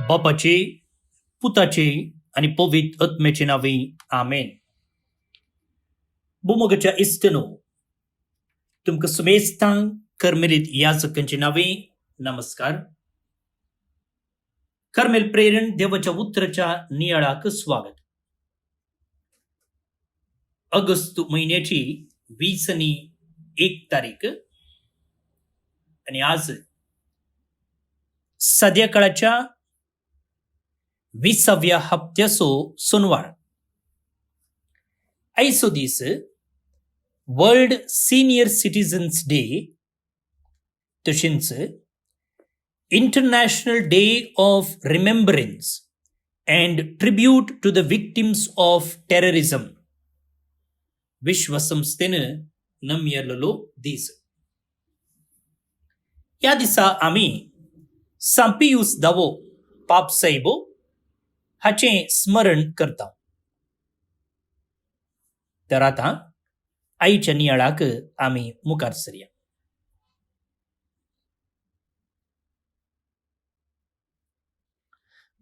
बापाचे, पुताचे आणि पवित्र आत्म्याचे नावे आमेन. भूमगच्या इष्टनो तुमका सुमेस्तांग कर्मेलित याचकांचे नावे नमस्कार. कर्मेल प्रेरण देवाच्या उत्तराच्या नियाळाक स्वागत. ऑगस्ट महिन्याची 21 आणि आज संध्याकाळच्या 20व्या हप्त्याचो सोनवार. आयचो दीस वर्ल्ड सिनियर सिटीजन्स डे तशेंच international day of remembrance and tribute to the victims of terrorism विश्वसंस्थेनं नमयल्लो दीस. या दिसा आम्ही सांपियुस दावो पाप साहेबो हाचे स्मरण करता. तर आता आईच्या नियाळाक आम्ही मुखार सरया.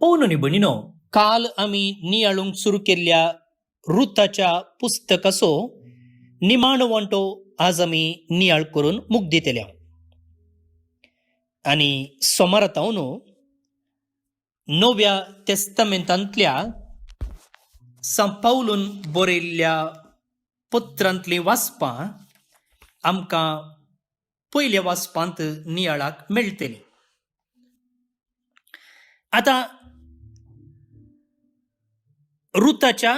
पळोवन न्ही भणिनो, काल आम्ही नियाळूंक सुरू केल्ल्या रुताच्या पुस्तकाचो निमाणो वांटो आज आम्ही नियाळ करून मूक दितले. आणि सोमारात हांव नव्या तेस्तामेंतांतल्या सांपावलून बरयल्ल्या पत्रांतली वाचपां आमकां पयल्या वाचपांत नियाळाक मेळटली. आता रुताच्या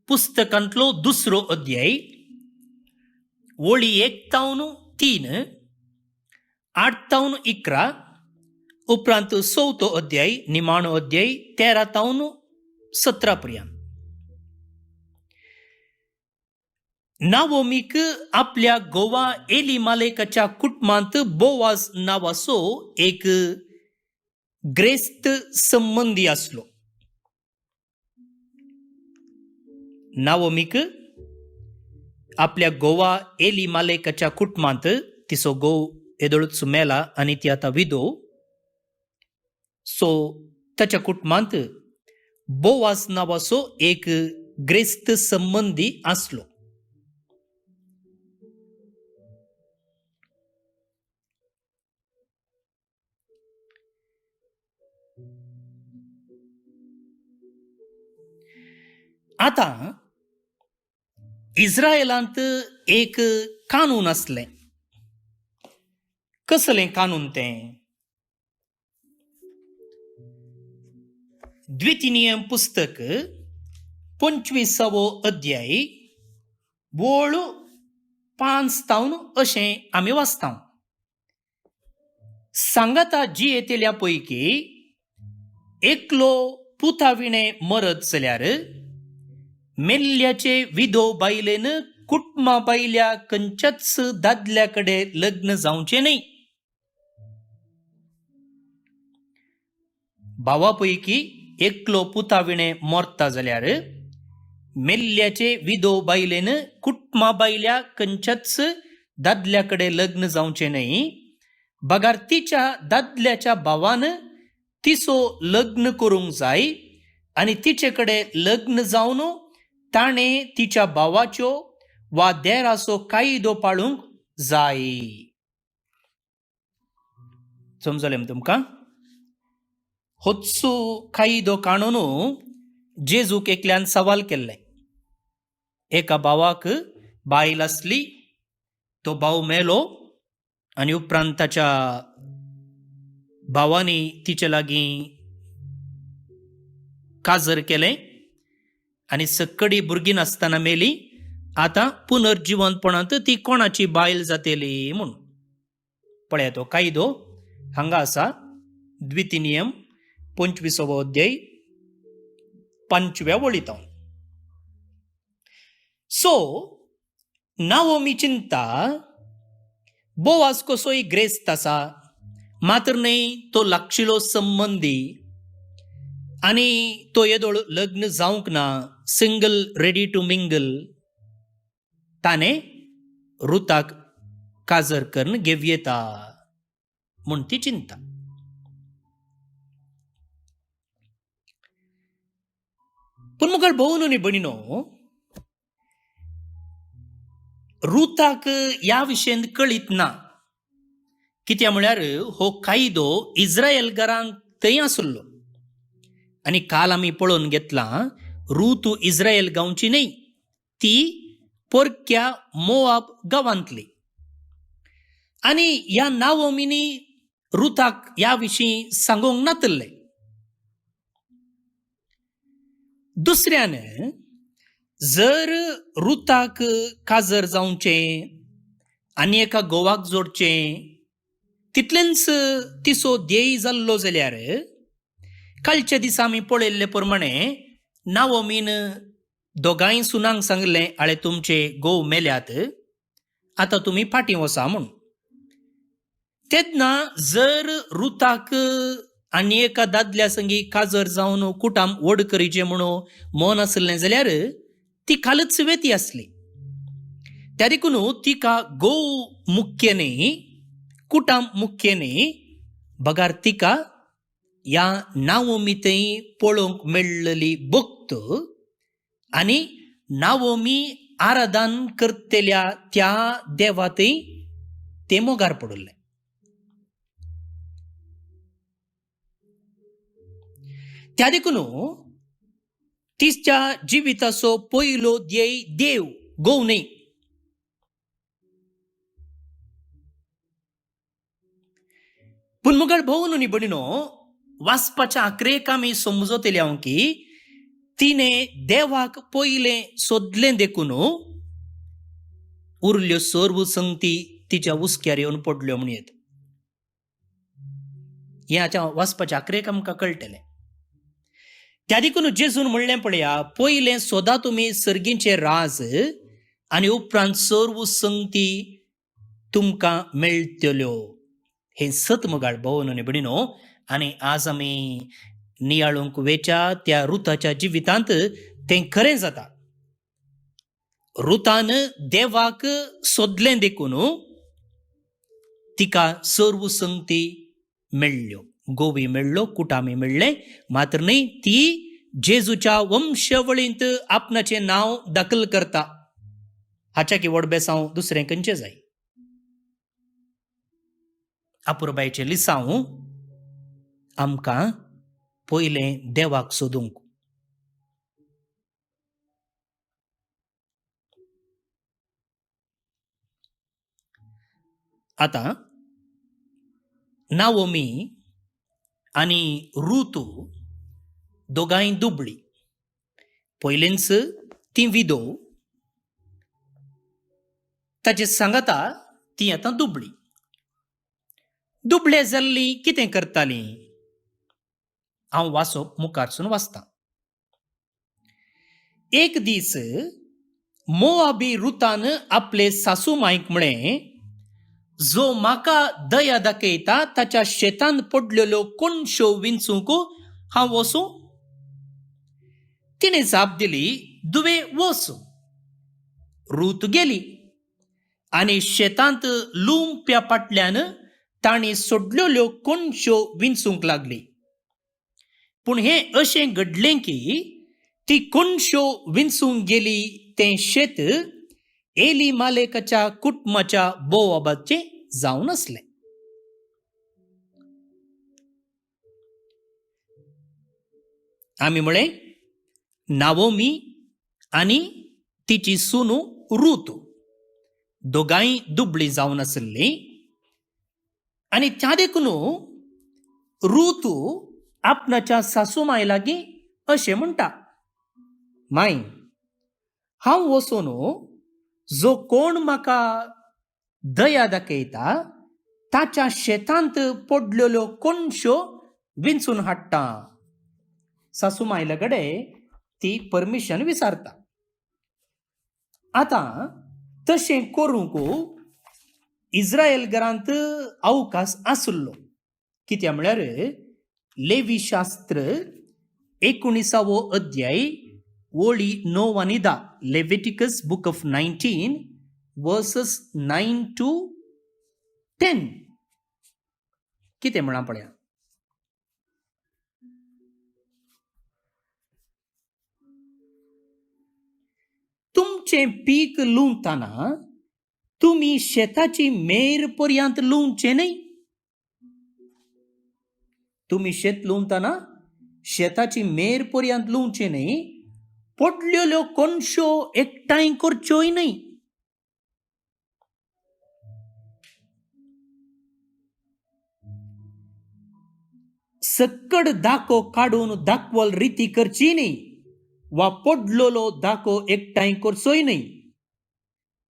पुस्तकांतलो 2रो अध्याय वळी 1-3, 8-11 उपरांत 4थो अध्याय निमाणो अध्याय 13-17 पर्यंत. नावोमीक आपल्या गोवा एलिमालेकाच्या कुटुंबांत बोवाज नावाचो एक ग्रेस्त संबंधी असलो. नावोमीक आपल्या गोवा एलिमालेकाच्या कुटुंबांत तिचो घोव येदोळूच मेला आणि ती आता विधो. सो ताच्या कुटुंबांत बोवाज नावाचो एक ग्रेस्त संबंधी असलो. आता इस्रायलांत एक कानून असलें. कसलें कानून तें? द्वितीनियम पुस्तक 25वो अध्याय वळ 5 अशें आमी वाचता. सांगाता जी येतेल्या पैकी एकलो पुताविणे मरत जाल्यार मेल्ल्याचे विधो बायलेन कुटुंबा बायल्या खंयच्याच दादल्याकडे लग्न जावचें न्हय. भावापैकी एकलो पुताविणे मरता जाल्यार मेल्ल्याचे विधो बायलेन कुटुंबा बायल्या खंयच्याच दादल्याकडे लग्न जावचें न्हय. बगार तिच्या दादल्याच्या भावान तिचो लग्न करूंक जाय आणि तिचे कडेन लग्न जावन ताणें तिच्या भावाच्यो वा देराचो कायदो पाळूंक जाय. समजलें तुमकां? होचो कायदो काणून जेजूक एकल्यान सवाल केल्ले. एका भावाक बायल आसली, तो भाव मेलो आणि उपरांत ताच्या भावानी तिचे लागीं काजर केलें आणि सक्कडी भुरगीं नासतना मेली. आता पुनर्जिवंतपणांत ती कोणाची बायल जातेली म्हणून. पळया तो कायदो हांगा आसा. द्वितीनियम 25वो अध्याय 5व्या वळींत. सो नावोमी चिंता बोवाज कसोय ग्रेस्त आसा, मात्र न्हय तो लागशिलो संबंधी आणि तो येदोळ लग्न जावंक ना, सिंगल रेडी टू मिंगल. ताणे रुताक काजर करून घेवं येता म्हूण ती चिंता. पूण मुखार भोव न्ही भयणीनो, रुताक ह्या विशयेंत कळीत ना. कित्या म्हळ्यार हो कायदो इस्रायेलकारांक थंय आसलो. आनी काल आमी पळोवन घेतलां, रूत इस्रायल गांवची न्ही, ती पोरक्या मोआब गांवांतली. आनी ह्या नाओमीनी रुताक ह्या विशीं सांगूंक नातल्लें. दुसऱ्यान जर रुताक काजर जावचें आनी एका घोवाक जोडचें, तितलेंच तिसो ध्येय जाल्लो जाल्यार कालच्या दिसा आमी पळयल्ले प्रमाणे नाओमीन दोगांय सुनांक सांगलें, आळे तुमचे घोव मेल्यात, आतां तुमी फाटीं वचा म्हूण. तेन्ना जर रुताक आनी एका दादल्या संगी काजर जावन कुटाम व्हड करीचें म्हणून मोन आसलें जाल्यार ती कालच वेती आसली. त्या देखून तिका घोव मुख्य न्ही, कुटाम मुख्य न्ही, बगार तिका ह्या नाओमी थंय पळोवंक मेळ्ळली भक्त आनी नाओमी आराधन करतेल्या त्या देवा थंय ते मोगार पडले. त्या देखून तिच्या जिविताचो पयलो ध्येय देव, घोव न्ही. पूण मुखार भोव न्ही भयणीनो, वाचपाच्या आखरेक आमी समजतले हांव की तिणें देवाक पयलें सोदलें देखून उरल्यो सर्व संगती तिच्या हुस्क्यार येवन पडल्यो म्हूण येता. हें आतां वाचपाच्या आखरेक आमकां कळटलें. त्या देखून जेजून म्हणलें पळया, पयलें सोदा तुमी सर्गींचे राज आनी उपरांत सर्व संगती तुमकां मेळटल्यो. हें सत मुगाळ भोव न्ही भयणीनो. आनी आज आमी नियाळूंक वेच्या त्या रुताच्या जिवितांत तें खरें जाता. रुतान देवाक सोदलें देखून तिका सर्व संगती मेळ्ळ्यो, घोवी मेळ्ळो, कुटामी मेळ्ळें. मात्र न्ही, ती जेजूच्या वंशवळींत आपणाचें नांव दाखल करता. हाच्या की व्हड बेसांव दुसरें खंयचें जाय. अपुरबायेचें लिसांव आमकां पयलें देवाक सोदूंक. आतां नाओमी आनी रुतू दोगांय दुबळी. पयलेंच ती विधो, ताचे सांगाता ती आतां दुबळी. दुबळे जाल्ली कितें करतालीं? हांव वाचप मुखारसून वाचतां. एक दीस मोआबी रुतान आपले सासू मांयक म्हळें, जो म्हाका दया दाखयता ताच्या शेतांत पडलेल्यो कोणश्यो विंचूंक हांव वचूं? तिणें जाप दिली, दुवे वच. रूत गेली आनी शेतांत लुंप्या फाटल्यान ताणी सोडलेल्यो कोणश्यो विंचूंक लागली. पूण हें अशें घडलें की ती कोणश्यो विंचूंक गेली तें शेत एली मालेकाच्या कुटुंबाच्या बोवाबाचें जावन आसलें. आमी म्हळें नाओमी आनी तिची सुनू रूत दोगांय दुबळी जावन आसलीं. आनी त्या देखून रूत आपणाच्या सासू माय लागीं अशें म्हणटा, माय, हांव वचून जो कोण म्हाका दया दाखयता ताच्या शेतांत पडलेल्यो कोणश्यो विंचून हाडटा. सासू मायले कडेन ती परमिशन विचारता. आतां तशें करूंक इस्रायल घरांत अवकाश आसलो. कित्या म्हळ्यार लेवी शास्त्र 19 अध्याय वळी 9 आनी 10, Leviticus book of 19 versus 9 to 10 कितें म्हणा पळया. तुमचे पीक लुंवताना तुम्ही शेताची मेर पर्यंत लुंवचे नाही. तुम्ही शेत लुंवताना शेताची मेर पर्यंत लुंवचे नाही. पडलेल्यो कोणश्यो एकठांय करच्योय नाही. सक्कड दाको काढून दाखवल रीती करची नाही. वा पडलेलो दाको एकठांय करचोय नाही.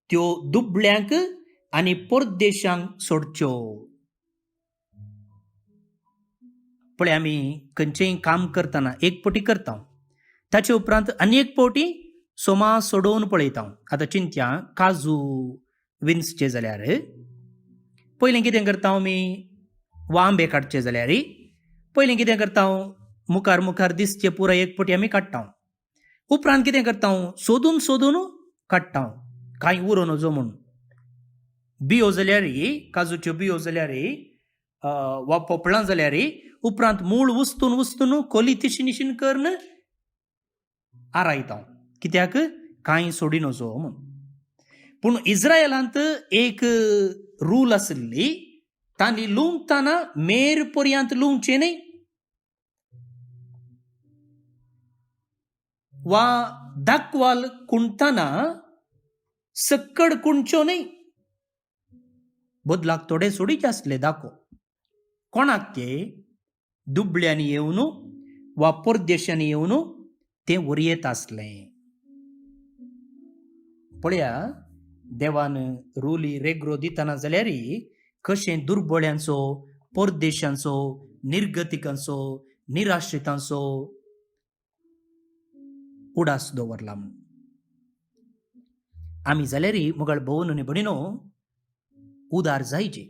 त्यो दुबळ्यांक आणि परदेशांक सोडच्यो. पळय, आमी खंयचेय काम करतना एक पटी करता, ताचे उपरांत आनी एक पावटी सोमा सोडोवन पळयता. आतां चिंत्या काजू विन्सचे जाल्यार पयलें कितें करता आमी, वा आंबे काडचे जाल्यार पयलें कितें करता, मुखार मुखार दिसचे पुराय एक पटी आमी काडटा. उपरांत कितें करता, सोदून सोदून काडटा, कांय उरो नजो म्हूण. बियो जाल्यार काजूच्यो बियो जाल्यार वा पोपळां जाल्यार उपरांत मूळ उस्तून उस्तून खोली तिशी निशीन करून आरायता. कित्याक, कांय सोडी नजो म्हूण. पूण इस्रायलांत एक रूल आसली, तांणी लुंवताना मेर पर्यंत लुंवचे न्ही, वा दाखवाल कुंडताना सक्कड कुंडच्यो न्ही. बदलाक थोडे सोडीचे आसले दाखो. कोणाक ते? दुबळ्यांनी येवन वा परदेशांनी येवन ते वरयत आसले. पळया, देवान रुली रेगरो दितना जाल्यार कशें दुर्बळ्यांचो, परदेशांचो, निर्गतिकांचो, निराश्रितांचो उडास दवरला. आमी जाल्यार मुगाळ भोवन न्ही भणिनो उदार जायचे.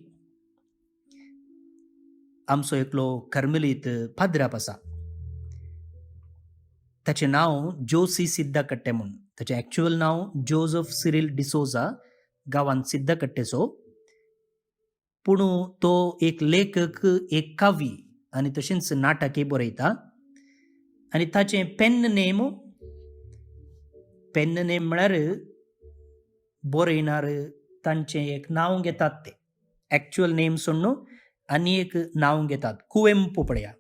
आमचो एकलो कर्मेलीत पाद्राप आसा, ताचें नांव जोसी सिद्धकट्टे म्हूण. ताचें एक्चुअल नांव जोझफ सिरिल डिसोजा, गांवांत सिद्धकट्टेचो. पूण तो एक लेखक, एक कवी आनी तशेंच नाटकय बरयता. आनी ताचें पेन नेम म्हळ्यार बरयणार तांचें एक नांव घेतात ते. एक्चुअल नेम सोडून आनी एक नांव घेतात. कुवेंपू. पळया,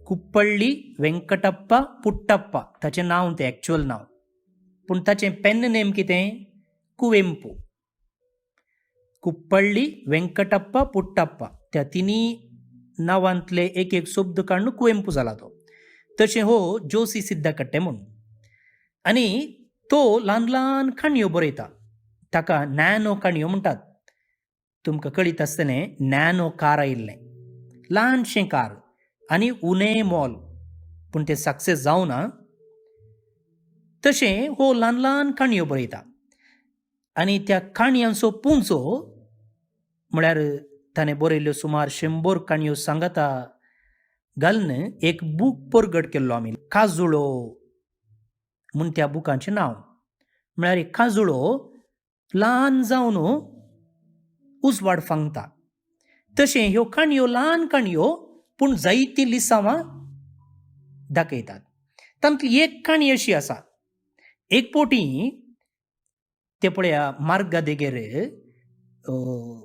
कुप्पळ्ळी वेंकटप्पा पुट्टप्पा ताचें नांव तें एक्चुअल नांव. पूण ताचें पेन नेम कितें? कुवेंपू. कुप्पळ्ळी वेंकटप्पा पुट्टप्पा, त्या तिनी नांवांतले एक एक शब्द काडून कुवेंपू जाला तो. तशें हो जोसी सिद्धकट्टे म्हूण. आनी तो ल्हान ल्हान काणयो बरयता. ताका नॅनो काणयो म्हणटात. तुमकां कळीत आसतलें, नॅनो कार आयिल्लें, ल्हानशें कार आनी उणें मोल, पूण तें सक्सेस जावना. तशें हो ल्हान ल्हान काणयो बरयता. आनी त्या काणयांचो पुंजो म्हळ्यार ताणें बरयल्ल्यो सुमार 100 काणयो सांगाता घालून एक बूक परगट केल्लो आमी. काजुळो म्हूण त्या बुकाचें नांव. म्हळ्यार एक काजुळो ल्हान जावन उजवाड फांगता. तशें ह्यो काणयो ल्हान काणयो पूण जायतीं लिसांवां दाखयतात. तांतली एक काणी अशी आसा. एक पोटी ते पळया, मार्गा देगेर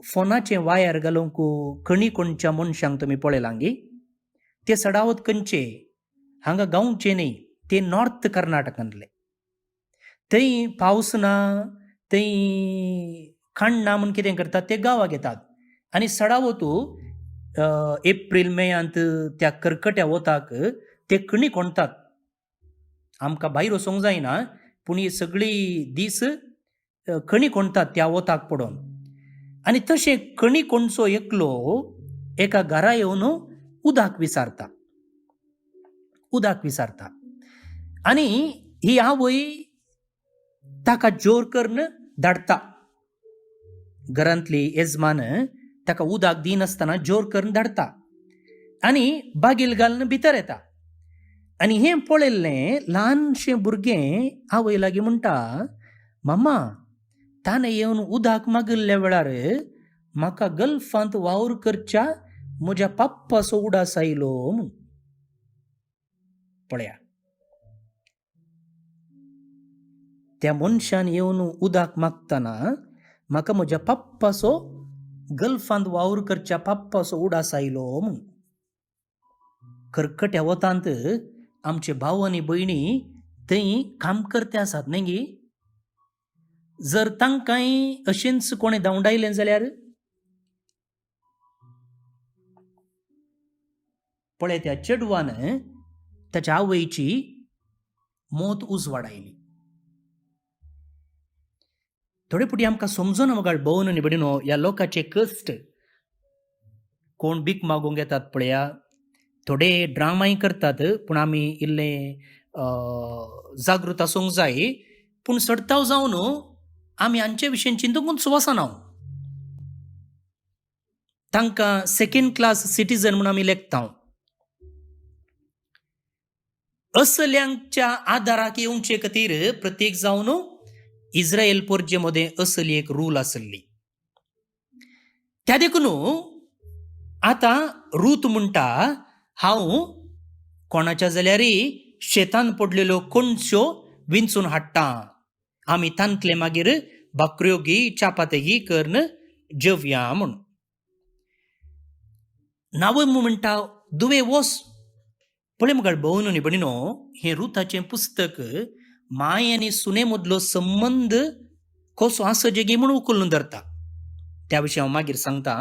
फोनाचें वायर घालूंक खणी कोणच्या मनशांक तुमी पळयलां गी. ते सडावत खंयचे? हांगा गांवचे न्ही, ते नॉर्थ कर्नाटकांतले. थंय पावस ना, थंय खाण ना म्हूण कितें करतात, ते गांवां घेतात आनी सडावतू एप्रील मेयांत त्या कर्कट्या वताक ते खणी कोणतात. आमकां भायर वचोंक जायना, पूण ही सगळी दीस खणी कोणतात त्या वताक पडोवन. आनी तशें खणी कोणचो एकलो एका घरा येवन उदक विचारता. आनी ही आवय ताका जोर करून धाडटा. घरांतली येजमान ताका उदक दिनासतना जोर करून धाडटा आनी बागील घालून भितर येता. आनी हें पळयल्लें ल्हानशें भुरगें आवय लागीं म्हणटा, मम्मा, ताणें येवन उदक मागिल्ल्या वेळार म्हाका गल्फांत वावर करच्या म्हज्या पाप्पाचो उडास आयलो म्हूण. पळया, त्या मनशान येवन उदक मागतना म्हाका म्हज्या पप्पाचो गल्फांत वावर करच्या पप्पाचो उडास आयलो म्हूण. कर्कट्या वतांत आमचे भाव आनी भयणी थंय काम करते आसात न्ही गी. जर तांकांय अशेंच कोणें धांवडायलें जाल्यार पळय त्या चेडवान ताच्या आवयची मोत उजवाडायली. थोडे पुटी आमकां समजना मुगाळ भोवन आनी भयणीनो, ह्या लोकांचे कश्ट. कोण भीक मागूंक येतात पळया, थोडे ड्रामाय करतात, पूण आमी इल्लें जागृत आसूंक जाय. पूण सडताव जावन आमी हांचे विशीं चिंतूंकूच वचना. तांकां सेकंड क्लास सिटीजन म्हूण आमी लेखता. असल्यांच्या आदाराक येवचे खातीर प्रत्येक जावन इस्रायल पोरचेमध्ये असली एक रूल आसली. त्या देखून आतां रूत म्हणटा, हांव कोणाच्या जाल्यार शेतान पडलेल्यो कणस्यो विंचून हाडटा. आमी तांतले मागीर भाकऱ्यो घी, चापाते घी करून जेवया म्हूण. नावय म्हणटा दुवे वस. पळय मुगाळ भोवन आनी भयणीनो, हें रुताचें पुस्तक माय आनी सुने मदलो संबंध कसो आसचे गे म्हूण उखलून धरता. त्या विशीं हांव मागीर सांगता.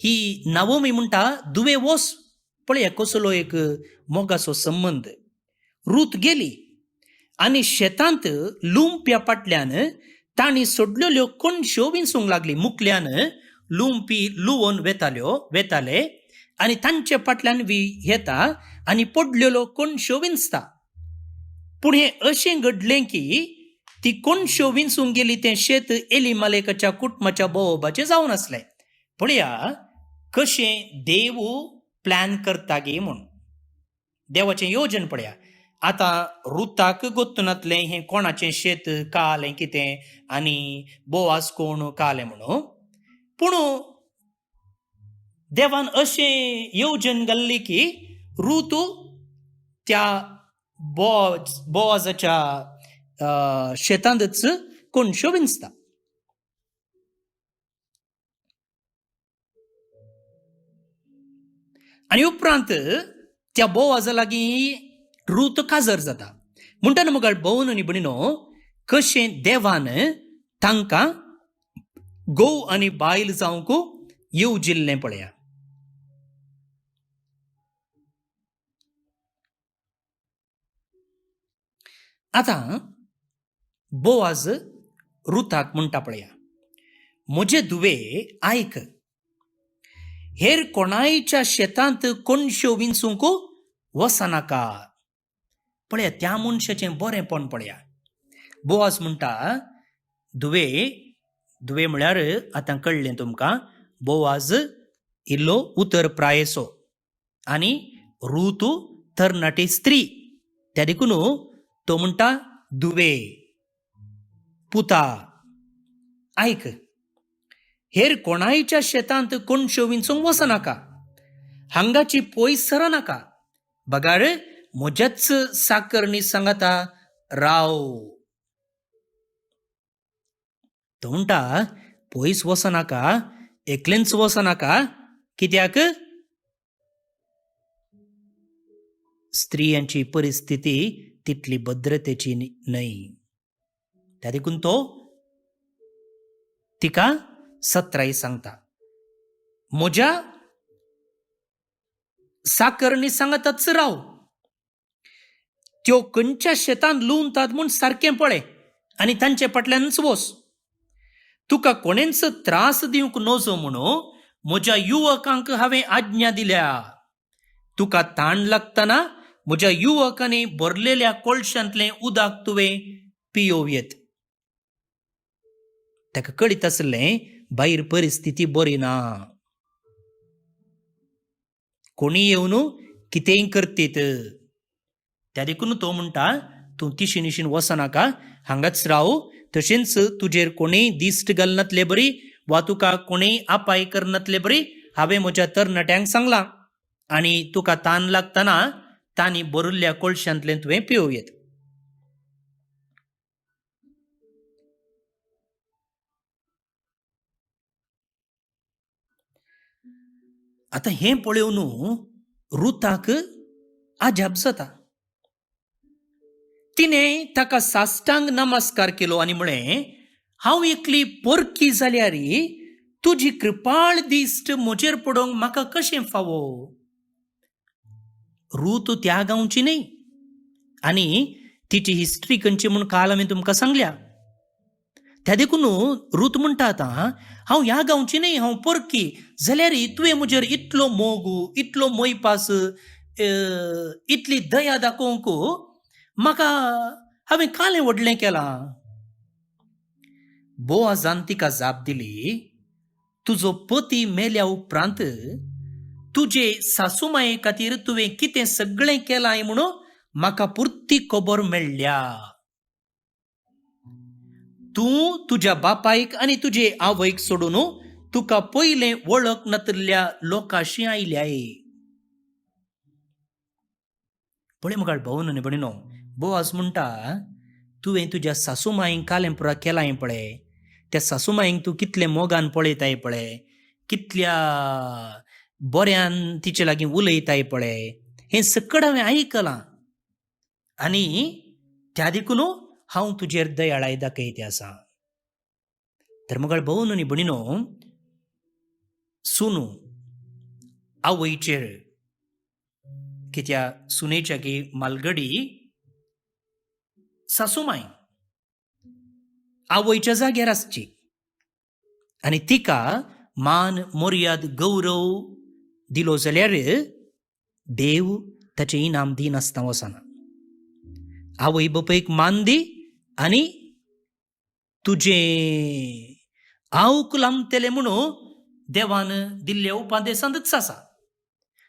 ही नावोमी म्हणटा दुवे वस. पळय कसलो एक मोगाचो संबंध. रूत गेली आनी शेतांत लुंप्या फाटल्यान तांणी सोडलेल्यो कणस्यो विंचूंक लागली. मुखल्यान लुंपी लुवोन वेताले आनी तांचे फाटल्यान येता आनी पडलेल्यो कणस्यो विंचता. पूण हें अशें घडलें की ती कणस्यो विंचूंक गेली तें शेत एलिमालेकाच्या कुटुंबाच्या भोवोबाचें जावन आसलें. पळया कशें देव प्लॅन करता गे म्हूण. देवाचें योजन पळया. आतां रुताक गोत्तनातलें हें कोणाचें शेत कालें कितें आनी बोवाज कोण कालें म्हणून. पूण देवान अशें येवजण घाल्ली की रूत त्या बोवाजाच्या शेतांतच कणस्यो विंचता. आनी उपरांत त्या बोवाजा लागीं रूत काजर जाता. म्हणटना मुगाळ भोवन आनी भयणीनो, कशें देवान तांकां घोव आनी बायल जावंक येवजिल्लें पळया. आतां बोवाज रुताक म्हणटा पळया, म्हजे धुवे आयक, हेर कोणायच्या शेतांत कणस्यो विंचूंक वचनाका. पळया त्या मनशाचें बरेंपण पळया. बोवाज म्हणटा धुवे म्हळ्यार आतां कळ्ळें तुमकां, बोवाज इल्लो उतर प्रायेचो आनी रूत तरणाटी स्त्री. त्या देखून तो म्हणटा धुवे पुता आयक, हेर कोणायच्या शेतांत कणस्यो विंचूंक वचनाका, हांगाची पयस सरनाका. बगाड म्हज्याच साकरणी सांगाता राव. तो म्हणटा पयस वचनाका, एकलेंच वचनाका. कित्याक स्त्रियांची परिस्थिती तितली भद्रतेची न्हय. त्या देखून तो तिका 17 सांगता, म्हज्या साकरणी सांगताच राव. त्यो खंयच्या शेतांत लुंवतात म्हूण सारकें पळय आनी तांचे फाटल्यानच वच. तुका कोणेंच त्रास दिवंक नजो म्हणून म्हज्या युवकांक हांवें आज्ञा दिल्या. तुका ताण लागतना म्हज्या युवकांनी भरलेल्या कोळशांतलें उदक तुवें पियोवेत. ताका कळीत आसलें भायर परिस्थिती बरी ना. कोणी येवन कितेंय करतीत. त्या देखून तो म्हणटा तूं तिशीनिशीन वचनाका, हांगाच राव. तशेंच तुजेर कोणीय दिश्ट घालनातले बरी वा तुका कोणीय आपाय करनातले बरी. हांवें म्हज्या तरणाट्यांक सांगलां आनी तुका ताण लागतना तांणी भरिल्ल्या कोळशांतलें तुवें पियोवेत. आता हे पळोवन रुताक अजाप जाता. तिने ताका साश्टांग नमस्कार केलो आनी म्हळें, हांव एकली पोरकी जाल्यार तुजी कृपाळ दिश्ट म्हजेर पडोवंक म्हाका कशें फावो. रूत त्या गांवची न्ही आनी तिची हिस्ट्री खंयची म्हूण काल हांवें तुमकां सांगल्या. त्या देखून रूत म्हणटा आतां, हांव ह्या गांवची न्ही, हांव पोरकी जाल्यार तुवें म्हजेर इतलो मोग, इतलो मोयपास, इतली दया दाखोवंक म्हाका हांवें कालें व्हडलें केलां. बोआजान तिका जाप दिली, तुजो पती मेल्या उपरांत तुजे सासूमाये खातीर तुवें कितें सगळें केलां म्हणून म्हाका पुर्ती खबर मेळ्ळ्या. तूं तुज्या बापायक आनी तुजे आवयक सोडून तुका पयलें वळख नातल्या लोकांशी आयल्याय. पळय मुखार भावन आनी भयणीनो, बोआज म्हणटा, तुवें तुज्या सासूमायेक कालें पुरा केलां पळय, त्या सासूमायेक तूं कितलें मोगान पळयताय पळय, कितल्या बऱ्यान तिचे लागीं उलयताय पळय, हें सकड हांवें आयकलां आनी त्या देखून हांव तुजेर दयाळाय दाखयते आसा. तर मुखार भावन आनी भयणीनो, सुनू आवयचेर, कित्या सुनेच्या गे मालगडी सासूमाय आवयच्या जाग्यार आसची आनी तिका मान मर्याद गौरव दिलो जाल्यार देव ताचें इनाम दिनासतना वचना. आवय बापायक मान दी आनी तुजें आवक लांबतलें म्हणून देवान दिल्ल्या उपादेसांतच आसा.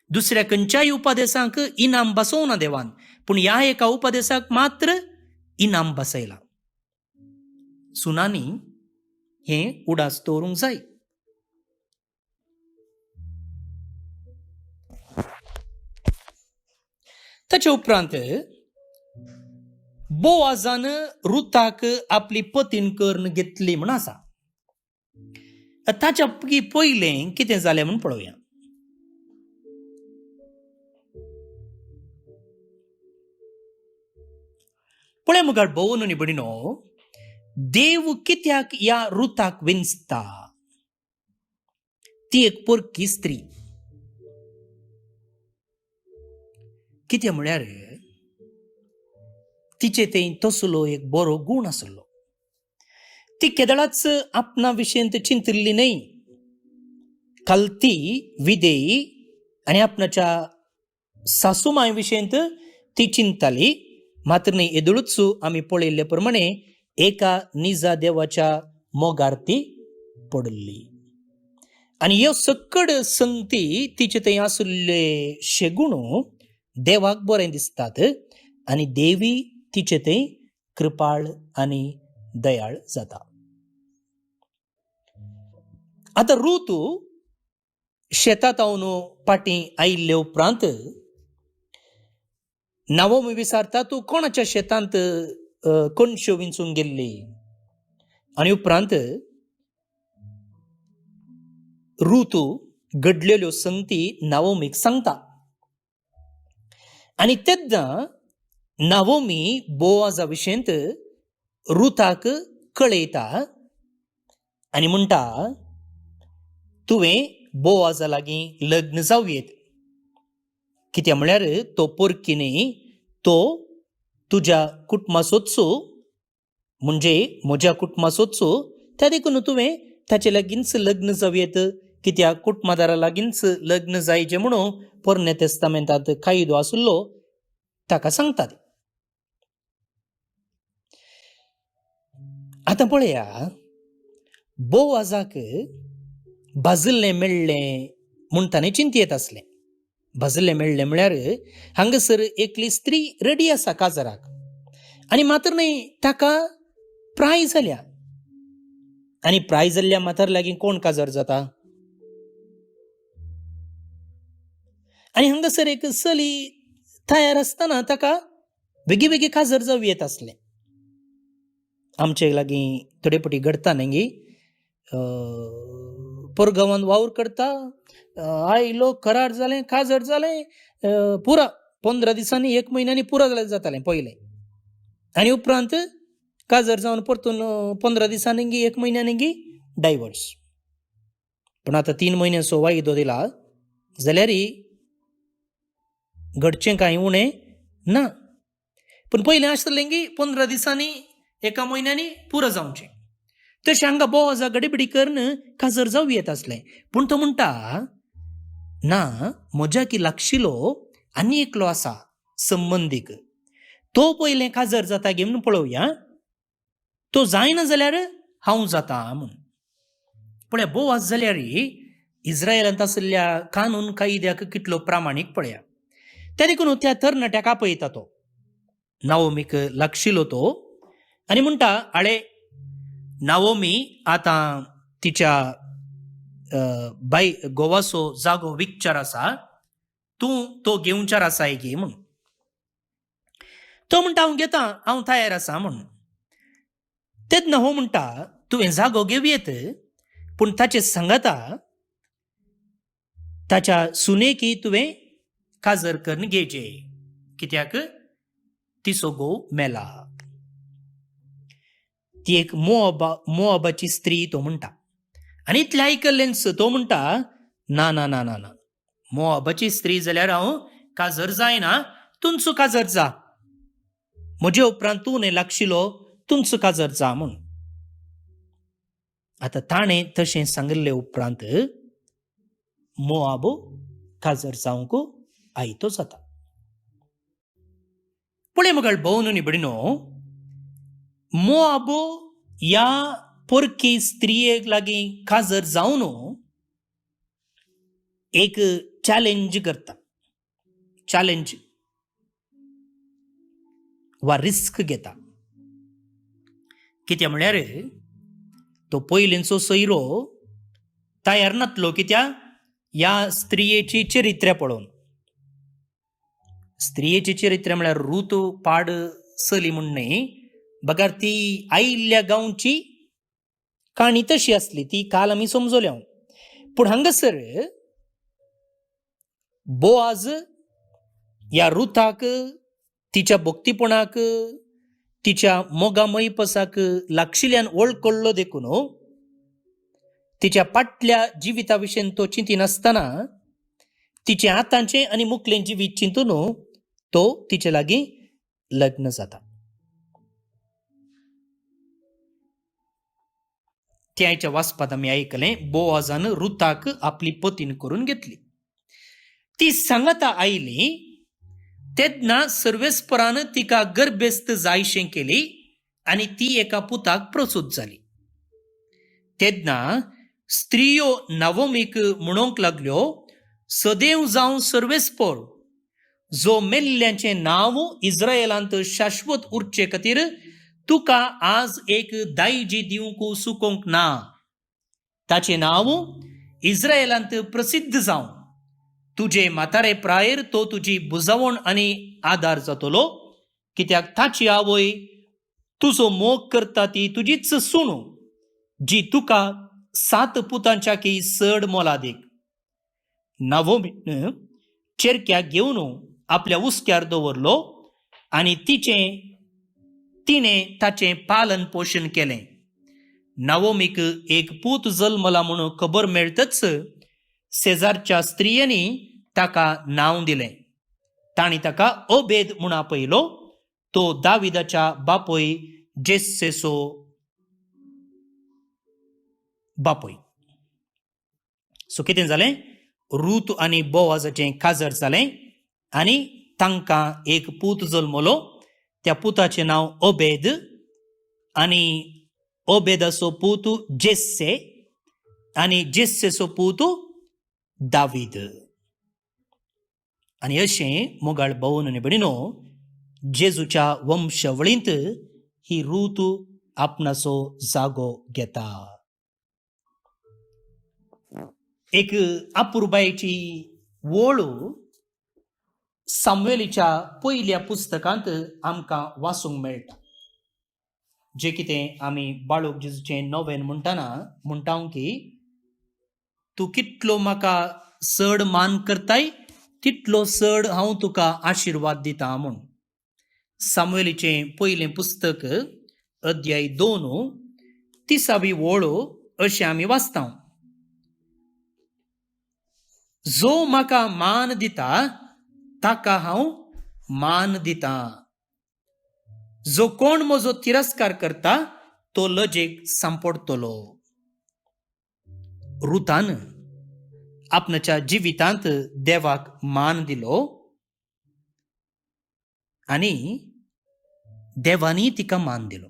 दुसऱ्या खंयच्याय उपादेसांक इनाम बसोवना देवान, पूण ह्या एका उपादेसाक मात्र इनाम बसयला. सुनांनी हें उडास दवरूंक जाय. ताचे उपरांत बोआजान रुताक आपली पतीन करून घेतली म्हण आसा. ताच्या पयलें कितें जालें म्हूण पळोवया. पळय मुखार भावन आनी भयणीनो, देव कित्याक ह्या रुताक विंचता. ती एक पोरकी स्त्री. कितें म्हळ्यार तिचे थंय तसलो एक बरो गूण आसलो. ती केदळाच आपणा विशयंत चिंतली न्हय. कल्ती, विदेयी आनी आपणाच्या सासूमाय विशयंत ती चिंताली. मात्र न्ही, येदळूच आमी पळयल्ले प्रमाणे एका निजा देवाच्या मोगार ती पडली. आनी ह्यो सकड संगती तिचे थंय आसले शेगूण देवाक बरें दिसतात आनी देवी तिचे थंय कृपाळ आनी दयाळ जाता. आतां रूत शेतांत हांवन पाटी आयिल्ले उपरांत नावोमी विचारता, तूं कोणाच्या शेतांत कणश्यो विंचूंक गेल्ली. आनी उपरांत रूत घडलेल्यो संगती नावोमीक सांगता. आनी तेन्ना नावोमी बोआजा विशयंत रुताक कळयता आनी म्हणटा, तुवें बोआजा लागीं लग्न जावयेत. कित्या म्हळ्यार तो पोरकी न्ही, तो तुज्या कुटुंबाचोच, म्हणजे म्हज्या कुटुंबाचोच. त्या देखून तुवें ताचे लागींच लग्न जावयेत. कित्याक कुटुंबादारा लागींच लग्न जायचें म्हणून पोरण्या तेस्तामेंतांत कायदो आसलो, ताका सांगतात. आतां पळया, बोआजाक भाजल्लें मेळ्ळें म्हूण ताणें चिंतयेत आसलें. भाजल्लें मेळ्ळें म्हळ्यार हांगासर एकली स्त्री रेडी आसा काजराक. आनी मात्र न्ही, ताका प्राय जाल्या. आनी प्राय जाल्ल्या माथार लागीं कोण काजर जाता. आनी हांगासर एक चली तयार आसतना ताका बेगी बेगी काजर जावं येत आसलें. आमचे लागीं थोडे फावटी घडता न्ही, परगांवान वावर करता, आयलो करार जालें, काजर जालें, पुरा 15 दिसांनी 1 म्हयन्यानी पुरा जातालें पयलें, आनी उपरांत काजर जावन परतून 15 दिसांनी 1 म्हयन्यानी डायवर्स. पण आतां 3 म्हयन्याचो वायदो दिला जाल्यार घडचें कांय उणें ना. पण पयलें आसतलें की 15 दिसांनी 1 म्हयन्यानी पुरो जावचें. तशें हांगा बोवाजा गडीबिडी करून काजर जावं येता आसलें. पूण तो म्हणटा ना, म्हज्या की लागशिलो आनी एकलो आसा संबंदीक, तो पयलें काजर जाता गे म्हणून पळोवया, तो जायना जाल्यार हांव जाता म्हूण. पळया, बोवाज जाल्यार इस्रायलांत आसलेल्या कानून कायद्याक कितलो प्रामाणीक पळया. त्या देखून त्या तरणाट्याक आपयता तो, नाओमीक लागशिलो तो, आनी म्हणटा आळे नाओमी आतां तिच्या बाय घोवाचो जागो विकचार आसा, तूं तो घेवचार आसाय गे म्हूण. तो म्हणटा हांव घेता, हांव तयार आसा म्हूण. तेन्ना हो म्हणटा तुवें जागो घेवयेत, पूण ताचे सांगाता ताच्या सुनेकी तुवें काजर करून घेवचे, कित्याक तिचो घोव मेला. ती एक मोआबाची स्त्री तो म्हणटा. आनी इतलें आयकल्लेंच तो म्हणटा ना ना ना ना ना, मोआबाची स्त्री जाल्यार हांव काजर जायना, तुमचो काजर जा, म्हजे उपरांत तूं न्ही लागशिलो, तुमचो काजर जा म्हूण. आतां ताणें तशें सांगले उपरांत मोआब काजर जावंक आयतो जाता. पळय मुगाळ भोवन न्ही बडिनो, मोआब ह्या परकी स्त्रियेक लागीं काजर जावन एक चॅलेंज करता. चॅलेंज वा रिस्क घेता. कित्याक म्हळ्यार तो पयलींचो सोयरो तयार नासलो, कित्याक ह्या स्त्रियेची चरित्र्या पळोवन. स्त्रियेची चरित्र म्हळ्यार रूत पाड चली म्हूण न्ही, बगार ती आयिल्ल्या गांवची काणी तशी आसली, ती काल आमी समजल्या. पूण हांगासर बोआज ह्या रुथाक तिच्या भक्तीपणाक, तिच्या मोगा मैपसाक लागशिल्ल्यान वळखलो देखून तिच्या फाटल्या जिविता विशयी तो चिंतिनासतना तिचे आतांचे आनी मुखलें जिवीत चिंतून तो तिचे लागीं लग्न जाता. त्याच्या वाचपात आमी आयकलें, बोआजान रुथाक आपली पतीन करून घेतली. ती सांगता आयली तेन्ना सर्वेस्परान तिका गर्भेस्त जायशें केली आनी ती एका पुताक प्रसूत जाली. तेन्ना स्त्रियो नाओमीक म्हणूंक लागल्यो, सदैव जावं सर्वेस्पर, जो मेल्ल्यांचें नांव इस्रायेलांत शाश्वत उरचे खातीर तुका आज एक दायजी दिवंक सुकोवंक ना. ताचें नांव इस्रायेलांत प्रसिद्ध जावं. तुजे म्हातारे प्रायेर तो तुजी बुजावण आनी आदार जातलो, कित्याक ताची आवय तुजो मोग करता ती तुजीच सूण, जी तुका 7 पुतांच्या की चड मोलादीक. नाओमीन चेरक्याक घेवन आपल्या उस्क्यार दवरलो आनी तिणें ताचें पालन पोशण केलें. नाओमीक एक पूत जल्मला म्हणून खबर मेळटच शेजारच्या स्त्रियांनी ताका नांव दिलें. तांणी ताका ओबेद म्हूण आपयलो. तो दाविदाच्या बापोय जेस्सेचो बापोय. सो कितें जालें, रूत आनी बोआजाचें काजर जालें आनी तांकां एक पूत जल्मलो. त्या पुताचें नांव ओबेद आनी ओबेदाचो पूत जेस्से आनी जेस्सेचो पूत दावीद. आनी अशें मोगाळ भोवन आनी भयणीनो, जेजूच्या वंशवळींत ही रूत आपणाचो जागो घेता. एक अपुर्बायेची वोळ सामुएलीच्या पयल्या पुस्तकांत आमकां वाचूंक मेळटा. जें कितें आमी बाळूक जेजूचें नोवेन म्हणटाना म्हणटाव की तू कितलो म्हाका चड मान करताय तितलो चड हांव तुका आशिर्वाद दिता म्हूण. सामुएलीचें पयलें पुस्तक अध्याय 2 30वी ओळ अशें आमी वाचता. जो म्हाका मान दिता ताका हांव मान दिता. जो कोण म्हजो तिरस्कार करता तो लजेक सांपडतलो. रुतान आपणाच्या जिवितांत देवाक मान दिलो आनी देवानी तिका मान दिलो.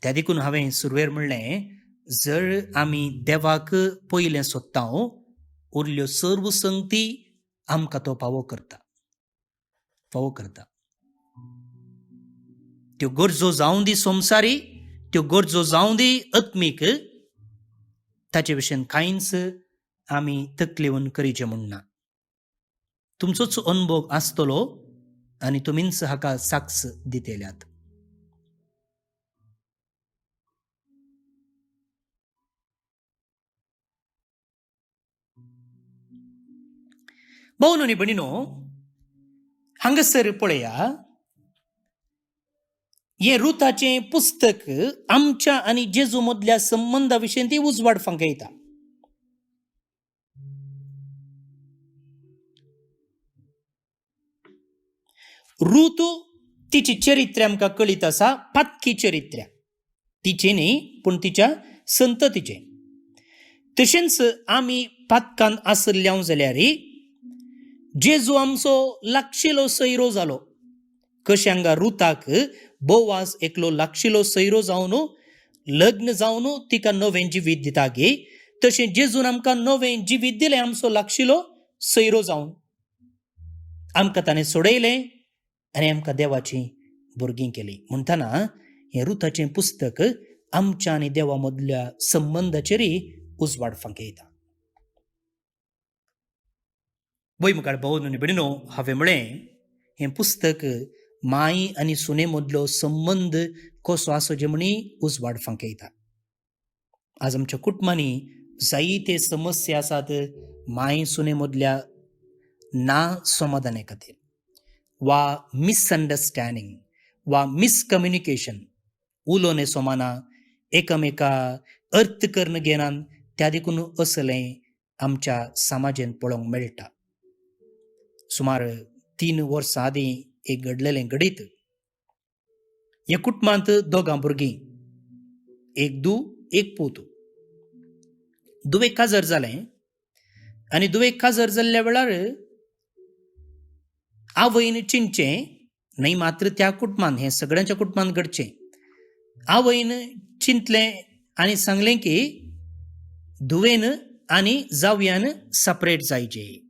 त्या देखून हांवें सुरवेर म्हणलें, जर आमी देवाक पयलें सोदता उरल्यो सर्व संगती आमकां तो फावो करता. त्यो गरजो जावं दी संवसारी, त्यो गरजो जावं दी आत्मीक, ताचे विशयन कांयच आमी तकलेवन करीचें म्हणना. तुमचोच अनुभव आसतलो आनी तुमीच हाका साक्ष दितेल्यात. भावनो आनी भयणीनो, हांगासर पळया, हे रुताचें पुस्तक आमच्या आनी जेजू मदल्या संबंधा विशयी ती उजवाड फांकयता. रूत तिची चरित्र आमकां कळीत आसा, पातकी चरित्र, तिचे न्ही पूण तिच्या संततीचें. तशेंच आमी पातकान आसल्याव जाल्यार जेजू आमचो लागशिलो सैरो जालो. कशें हांगा रुताक बोवाज एकलो लागशिलो सैरो जावन लग्न जावन तिका नवें जिवीत दिता गे, तशें जेजून आमकां नवें जिवीत दिलें आमचो लागशिलो सैरो जावन. आमकां ताणें सोडयलें आनी आमकां देवाची भुरगीं केली. म्हणटना हें रुताचें पुस्तक आमच्या आनी देवा मदल्या संबंधाचेरय उजवाड फांकयता. वय मुखार भाव आनी भयणीनो, हांवें म्हळें हें पुस्तक माय आनी सुने मदलो संबंध कसो आसोचें म्हणी उजवाड फांकयता. आज आमच्या कुटुंबांनी जायते समस्या आसात माय सुने मदल्या ना समाधाना खातीर, वा मिसअंडरस्टँडींग, वा मिसकम्युनिकेशन, उलोवने सोमाना, एकामेका अर्थ करून घेनात. त्या देखून असलें आमच्या समाजान पळोवंक मेळटा. सुमार 3 वर्सां आदीं एक घडलेलें घडीत. ह्या कुटुंबांत 2 भुरगीं, एक धूव एक पूत. धुवेक काजर जालें आनी धुवेक काजर जाल्ल्या वेळार आवयन चिंतचें, न्हय मात्र त्या कुटुंबांत, हें सगळ्यांच्या कुटुंबांत घडचें. आवयन चिंतलें आनी सांगलें की धुवेन आनी जावयान सपरेट जायचें.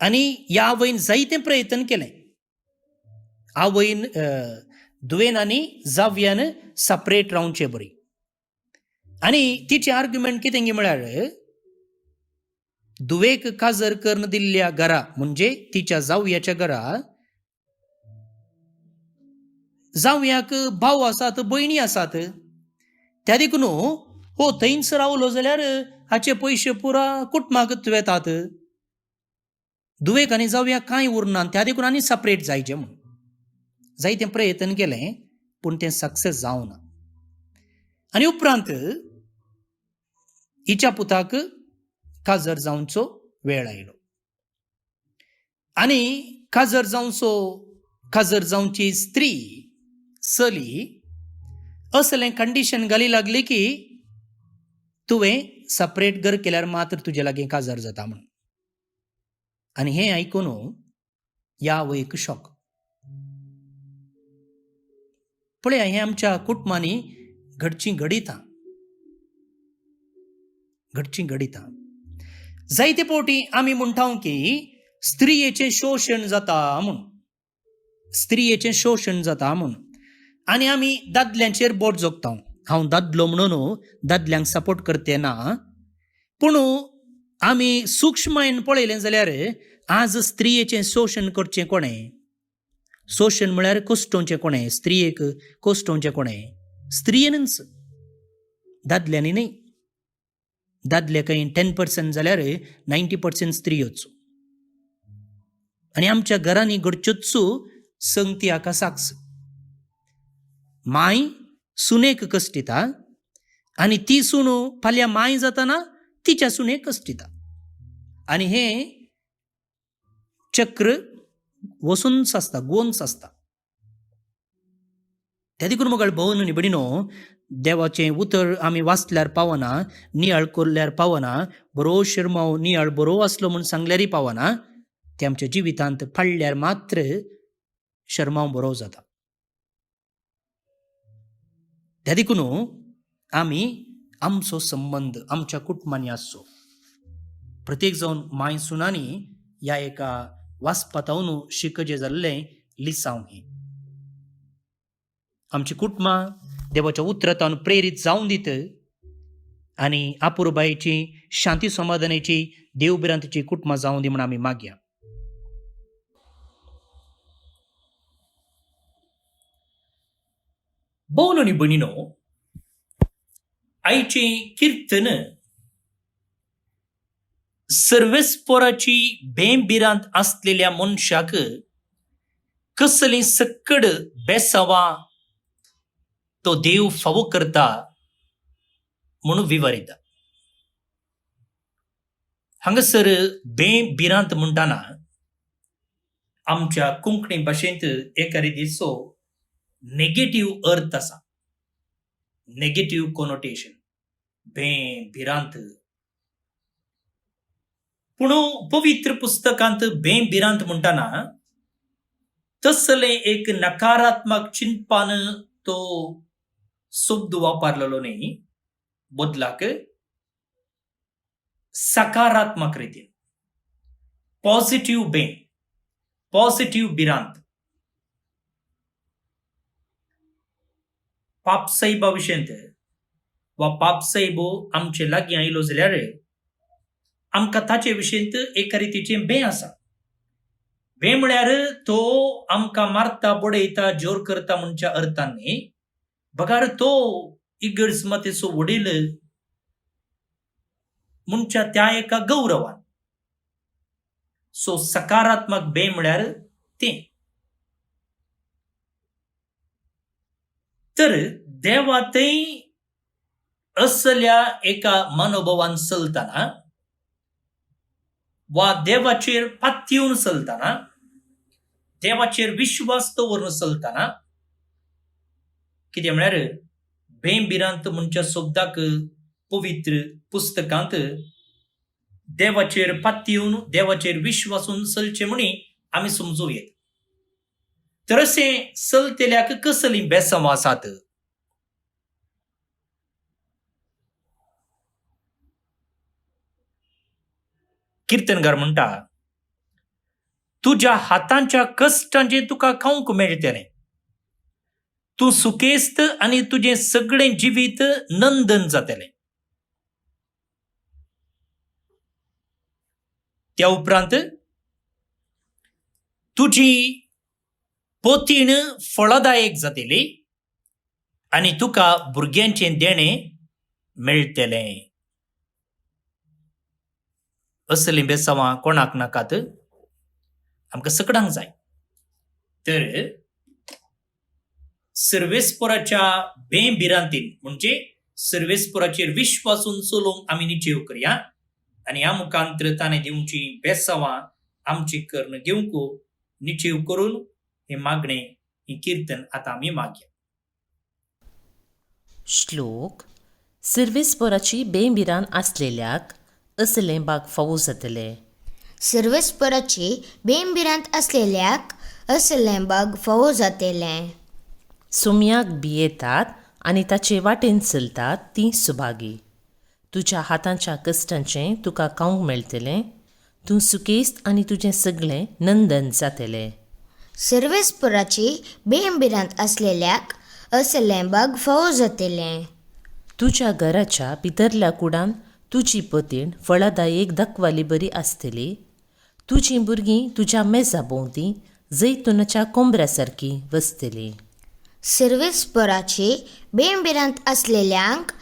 आनी ह्या आवयन जायते प्रयत्न केले. आवयन धुवेन आनी जावयान सपरेट रावचें बरी. आनी तिचें आर्ग्युमेंट कितें गे म्हळ्यार, धुवेक काजर करून दिल्ल्या घरा म्हणजे तिच्या जावयाच्या घरा जावयाक भाव आसात, भयणी आसात. त्या देखून थंयच रावलो जाल्यार हाचे पयशे पुरा कुटुंबाक वेतात. धुवेक आनी जावयाक कांय उरना, त्या देखून आनी सपरेट जायचें म्हूण जायते प्रयत्न केलें, पूण तें सक्सेस जावना. आनी उपरांत हिच्या पुताक काजर जावचो वेळ आयलो. आनी काजर जावची स्त्री चली असलें कंडिशन घाली लागली की तुवें सपरेट घर केल्यार मात्र तुजे लागीं काजर जाता म्हूण. आनी हें आयकून ह्या आवयक शॉक. पळया, हें आमच्या कुटुंबांनी घडचीं घडिता. जायते फावटी आमी म्हणटा की स्त्रियेचें शोशण जाता म्हूण, आनी आमी दादल्यांचेर बोट जोगता. हांव दादलो म्हणून दादल्यांक सपोर्ट करते ना, पूण आमी सूक्ष्मयेन पळयलें जाल्यार आज स्त्रियेचें शोशण करचें कोणें? शोशण म्हळ्यार कोश्टोवचें कोणें? स्त्रियेक कोश्टोवचें कोणें? स्त्रियेनच, दादल्यांनी न्हय. दादले काही 10% जाल्यार 90% स्त्रियोच. आनी आमच्या घरांनी घडच्योच संगती हाका साक्ष. माय सुनेक कश्टिता आनी ती सूण फाल्यां माय जाताना तिच्या सुनेक कश्टिता. आनी हें चक्र वसूनच आसता, गोंच आसता. त्या देखून मुगाळ भोवन न्ही बडिनो, देवाचें उतर आमी वाचल्यार पावना, नियाळ कोरल्यार पावना, बरो शिरमाव नियाळ बरो आसलो म्हूण सांगल्यारय पावना. ते आमच्या जिवितांत पडल्यार मात्र शर्माव बरो जाता. त्या देखून आमी आमचो संबंद आमच्या कुटुंबांनी आसचो. प्रत्येक जावन माय सुनांनी ह्या एका वाचपातावन शिकजे जाल्लें लिसांव हें. आमची कुटुंबां देवाच्या उतरांतावन प्रेरीत जावं दीत आनी आपुरबायेची शांती समाधानाची देवबिरांतची कुटुंबां जावं दी म्हूण आमी मागया. भोवन न्ही भयणीनो, आयचें किर्तन सर्वेस्पराची बेंबिरांत आसलेल्या मनशाक कसली सक्कड बेसावां तो देव फावो करता म्हणून विवरिता. हांगासर बेंबिरांत म्हणटाना आमच्या कोंकणी भाशेंत एका रितीचो नेगेटिव्ह अर्थ आसा, नेगेटिव्ह कोनोटेशन, बेंबिरांत. पूण पवित्र पुस्तकांत बेंबिरांत म्हणटाना तसलें एक नकारात्मक चिंतपान तो शब्द वापरलेलो न्ही, बदलाक सकारात्मक रितीन पॉझिटिव्ह पॉझिटिव्ह बिरांत. पापसाहेबा विशयंत वा पापसाहेबो आमचे लागीं आयलो जाल्यार आमकां ताचे विशयंत एका रितीचें बें आसा. बें म्हळ्यार तो आमकां मारता, बडयता, जोर करता म्हणच्या अर्थान न्ही, बगार तो इगर्ज मातेचो वडील म्हणच्या त्या एका गौरवान. सो सकारात्मक बें म्हळ्यार तें. तर देवातय असल्या एका मनोभावान चलतना वा देवाचेर पातयेवन चलतना, देवाचेर विश्वास दवरून चलतना, कितें म्हळ्यार बेंबिरांत म्हणच्या शब्दाक पवित्र पुस्तकांत देवाचेर पातयेवन देवाचेर विश्वासून चलचें म्हणी आमी समजूं येता. तर अशें चलतेल्याक कसलीं बेसांवां आसात? किर्तनकार म्हणटा, तुज्या हातांच्या कश्टांचें तुका खावंक मेळटलें, तूं सुखेस्त आनी तुजें सगळें जिवीत नंदन जातलें. त्या उपरांत तुजी पोतीण फळदायक जातली आनी तुका भुरग्यांचें देणें मेळटलें. असलीं बेसांवां कोणाक नाकात? आमकां सगळ्यांक जाय. तर सर्वेस्पराच्या बेंबिरांतीन म्हणजे सर्वेस्पराचेर विश्वासून चलोवंक आमी निचेव करया आनी ह्या मुखांतर ताणें दिवची बेसांवां आमची कर्ण घेवंक निचेव करून हे मागणें, ही किर्तन आतां आमी मागया. श्लोक. सर्वेस्पराची बेंबिरांत आसलेल्याक असलें बाग फावो जातलें. सर्वेस्पराची बेंबिरांत आसलेल्याक असलें बाग फावो जातलें. सुमयाक भियेतात आनी ताचे वाटेन चलतात तीं सुभागी. तुज्या हातांच्या कश्टांचें तुका खावंक मेळटलें, तूं सुखेस्त आनी तुजें सगळें नंदन जातलें. सर्वेस्पराची बेंबिरांत आसलेल्याक असलें बाग फावो जातलें. तुज्या घराच्या भितरल्या कुडान तुजी पतीण फळदायेक दाखवाली बरी आसतली. तुजीं भुरगीं तुज्या मेजा भोंवती जैतुनाच्या कोंबऱ्या सारकीं वसतलीं. सर्वेस्पराची बेंबिरांत आसलेल्यांक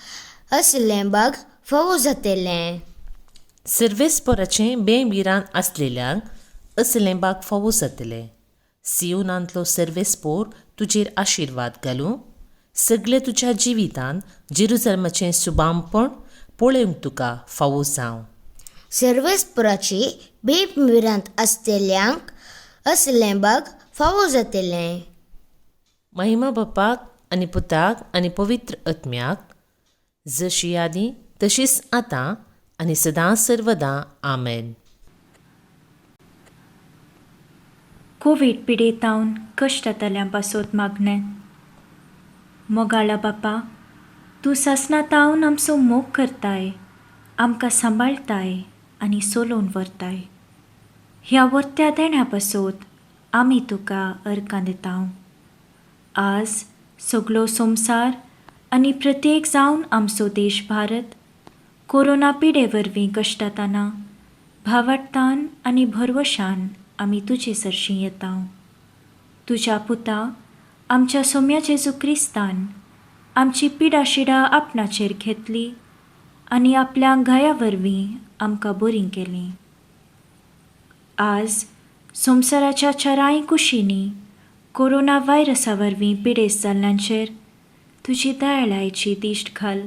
असलें बाग फावो जातलें. सर्वेस्पराचें बेबिरान आसलेल्यांक असलेंबाक फावो जातलें. सियोनांतलो सर्वेस्पोर तुजेर आशिर्वाद घालूं. सगळे तुज्या जिवितांत जेरुसलेमाचें सुबामपण पळोवंक तुका फावो जावं. सर्वेस्पराची बेबिरांत आसलेल्यांक असलेंबाक फावो जातलें. महिमा बापाक आनी पुताक आनी पवित्र आत्म्याक, जशी आदी तशीच आतां आनी सदां सर्वदां. आमेन. कोविड पिडेतावन कश्ट जातल्यां पासत मागणें. मोगाळा बापा, तूं सासणातावन आमचो मोग करताय, आमकां सांबाळताय आनी सोलोवन व्हरताय. ह्या वर्त्या देण्या पासत आमी तुका अर्कां दितांव. आज सगळो संवसार आनी प्रत्येक जावन आमचो देश भारत कोरोना पिडे वरवीं कश्टाताना भावार्थान आनी भरवशान आमी तुजे सरशीं येतांव. तुज्या पुता आमच्या सोम्या जेजू क्रिस्तान आमची पिडाशिडा आपणाचेर घेतली आनी आपल्या घाया वरवीं आमकां बरीं केलीं. आज संवसाराच्या चाराय कुशींनी कोरोना व्हायरसा वरवीं पिडेस्त जाल्ल्यांचेर तुजी दयाळायेची दिश्ट घाल.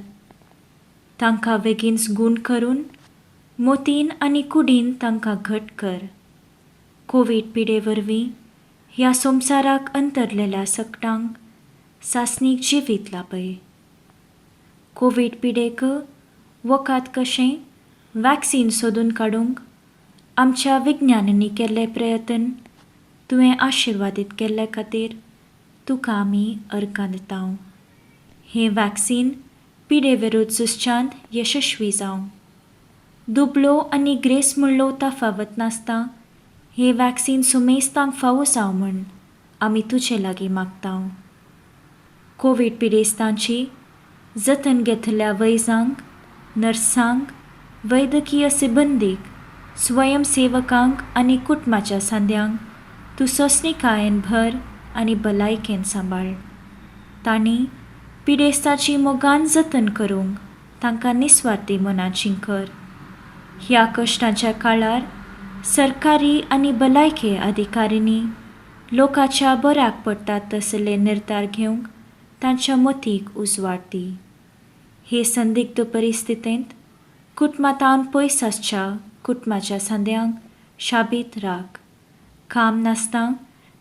तांकां बेगीनच गूण करून मोतीन आनी कुडीन तांकां घट कर. कोवीड पिडे वरवीं ह्या संवसाराक अंतरलेल्या सकटांक सासणीक जिवीत लापय. कोवीड पिडेक वखाद कशें वॅक्सीन सोदून काडूंक आमच्या विज्ञानांनी केल्ले प्रयत्न तुवें आशिर्वादीत केल्ले खातीर तुका आमी अर्कां दितांव. हें वॅक्सीन पिडे विरुद्ध झुजच्यांत यशस्वी जावं. दुबळो आनी ग्रेस म्हणलो तफावत नासता हें वॅक्सीन सुमेस्तांक फावो जावं म्हूण आमी तुजे लागीं मागतांव. कोवीड पिडेस्तांची जतन घेतल्या वैजांक, नर्सांक, वैद्यकीय सिबंदीक, स्वयंसेवकांक आनी कुटुंबाच्या सांद्यांक तूं सोंसणीकायेन भर आनी भलायकेन सांबाळ. तांणी पिडेस्ताची मोगान जतन करूंक तांकां निस्वार्थी मनाचीं कर. ह्या कश्टाच्या काळार सरकारी आनी भलायके अधिकाऱ्यांनी लोकांच्या बऱ्याक पडटात तसले निर्धार घेवंक तांच्या मतीक उजवाड दी. हे संदिग्ध परिस्थितींत कुटुंबांतावन पयस आसच्या कुटुंबाच्या सांद्यांक शाबीत राख. काम नासता